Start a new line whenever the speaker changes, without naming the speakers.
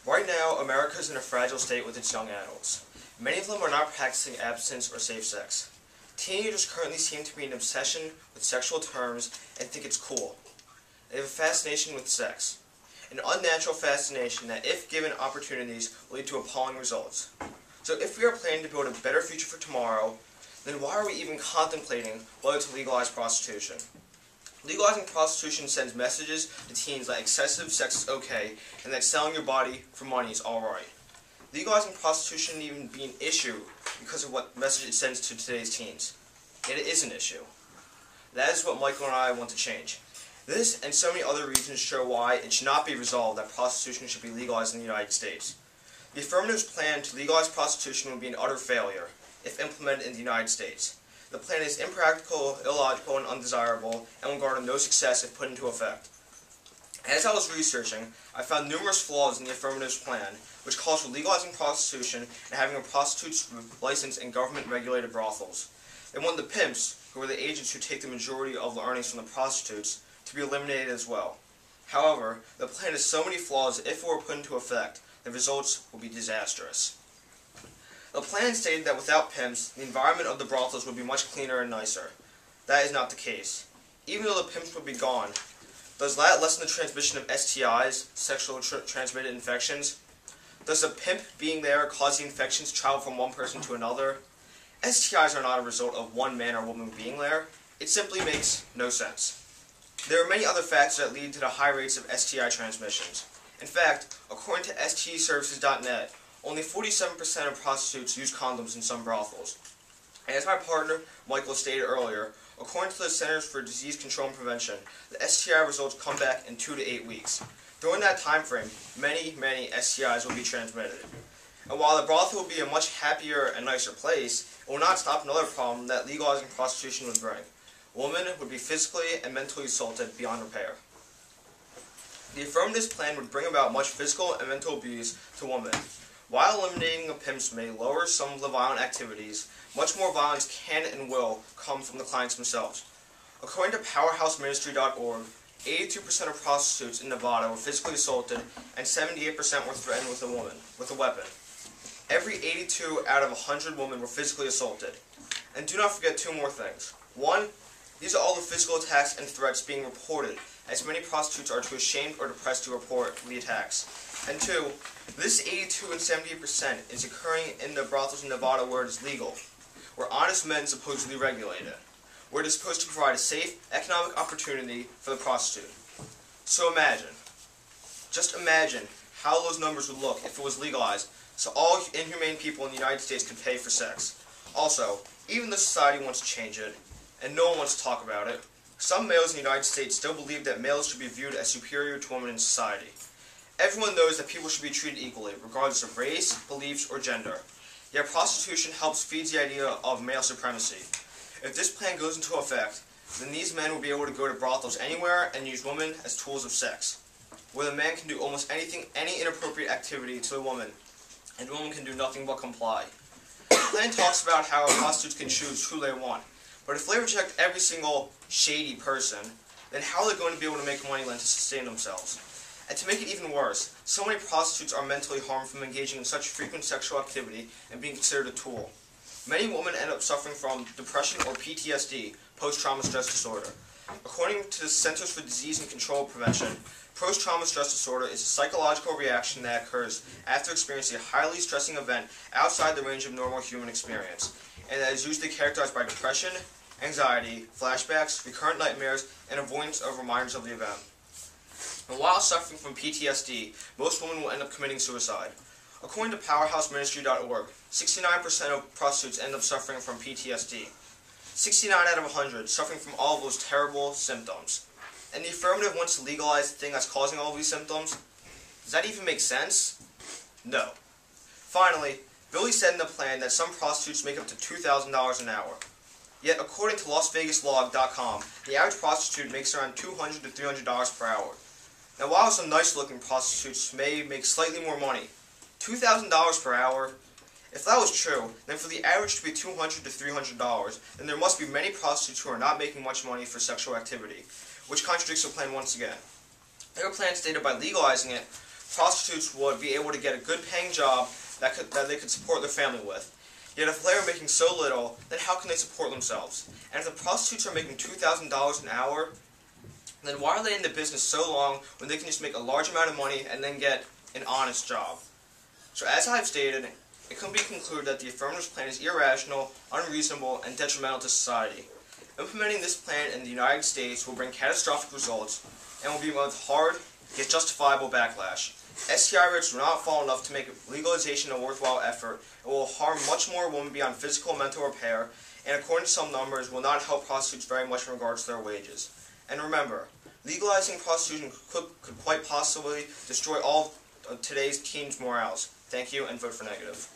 Right now, America is in a fragile state with its young adults. Many of them are not practicing abstinence or safe sex. Teenagers currently seem to be in obsession with sexual terms and think it's cool. They have a fascination with sex. An unnatural fascination that, if given opportunities, will lead to appalling results. So if we are planning to build a better future for tomorrow, then why are we even contemplating whether to legalize prostitution? Legalizing prostitution sends messages to teens that excessive sex is okay and that selling your body for money is alright. Legalizing prostitution shouldn't even be an issue because of what message it sends to today's teens. Yet it is an issue. That is what Michael and I want to change. This and so many other reasons show why it should not be resolved that prostitution should be legalized in the United States. The affirmative's plan to legalize prostitution would be an utter failure if implemented in the United States. The plan is impractical, illogical, and undesirable, and will garner no success if put into effect. As I was researching, I found numerous flaws in the affirmative's plan, which calls for legalizing prostitution and having a prostitute's license in government-regulated brothels. They want the pimps, who are the agents who take the majority of the earnings from the prostitutes, to be eliminated as well. However, the plan has so many flaws that if it were put into effect, the results will be disastrous. The plan stated that without pimps, the environment of the brothels would be much cleaner and nicer. That is not the case. Even though the pimps would be gone, does that lessen the transmission of STIs, sexually transmitted infections? Does the pimp being there cause the infections to travel from one person to another? STIs are not a result of one man or woman being there. It simply makes no sense. There are many other factors that lead to the high rates of STI transmissions. In fact, according to STDservices.net, only 47% of prostitutes use condoms in some brothels. And as my partner Michael stated earlier, according to the Centers for Disease Control and Prevention, the STI results come back in 2 to 8 weeks. During that time frame, many STIs will be transmitted. And while the brothel will be a much happier and nicer place, it will not stop another problem that legalizing prostitution would bring. Women would be physically and mentally assaulted beyond repair. The affirmative's plan would bring about much physical and mental abuse to women. While eliminating the pimps may lower some of the violent activities, much more violence can and will come from the clients themselves. According to PowerhouseMinistry.org, 82% of prostitutes in Nevada were physically assaulted and 78% were threatened with a weapon. Every 82 out of 100 women were physically assaulted. And do not forget two more things. One, these are all the physical attacks and threats being reported, as many prostitutes are too ashamed or depressed to report the attacks. And two, this 82 and 78% is occurring in the brothels in Nevada where it is legal, where honest men supposedly regulate it, where it is supposed to provide a safe economic opportunity for the prostitute. So just imagine how those numbers would look if it was legalized, so all inhumane people in the United States could pay for sex. Also, even though society wants to change it, and no one wants to talk about it, some males in the United States still believe that males should be viewed as superior to women in society. Everyone knows that people should be treated equally, regardless of race, beliefs, or gender. Yet prostitution helps feed the idea of male supremacy. If this plan goes into effect, then these men will be able to go to brothels anywhere and use women as tools of sex, where the man can do almost anything, any inappropriate activity to the woman, and the woman can do nothing but comply. The plan talks about how prostitutes can choose who they want, but if they reject every single shady person, then how are they going to be able to make money to sustain themselves? And to make it even worse, so many prostitutes are mentally harmed from engaging in such frequent sexual activity and being considered a tool. Many women end up suffering from depression or PTSD, post-trauma stress disorder. According to the Centers for Disease and Control Prevention, post-trauma stress disorder is a psychological reaction that occurs after experiencing a highly stressing event outside the range of normal human experience, and that is usually characterized by depression, anxiety, flashbacks, recurrent nightmares, and avoidance of reminders of the event. And while suffering from PTSD, most women will end up committing suicide. According to PowerhouseMinistry.org, 69% of prostitutes end up suffering from PTSD. 69 out of 100 suffering from all of those terrible symptoms. And the affirmative wants to legalize the thing that's causing all of these symptoms? Does that even make sense? No. Finally, Billy said in the plan that some prostitutes make up to $2,000 an hour. Yet, according to LasVegasLog.com, the average prostitute makes around $200 to $300 per hour. Now, while some nice-looking prostitutes may make slightly more money, $2,000 per hour? If that was true, then for the average to be $200 to $300, then there must be many prostitutes who are not making much money for sexual activity, which contradicts the plan once again. Their plan stated by legalizing it, prostitutes would be able to get a good paying job that they could support their family with. Yet if they are making so little, then how can they support themselves? And if the prostitutes are making $2,000 an hour, then why are they in the business so long when they can just make a large amount of money and then get an honest job? So as I've stated, it can be concluded that the affirmative plan is irrational, unreasonable, and detrimental to society. Implementing this plan in the United States will bring catastrophic results and will be met with hard, yet justifiable backlash. STI rates will not fall enough to make legalization a worthwhile effort. It will harm much more women beyond physical and mental repair, and according to some numbers, will not help prostitutes very much in regards to their wages. And remember, legalizing prostitution could quite possibly destroy all of today's teens' morals. Thank you, and vote for negative.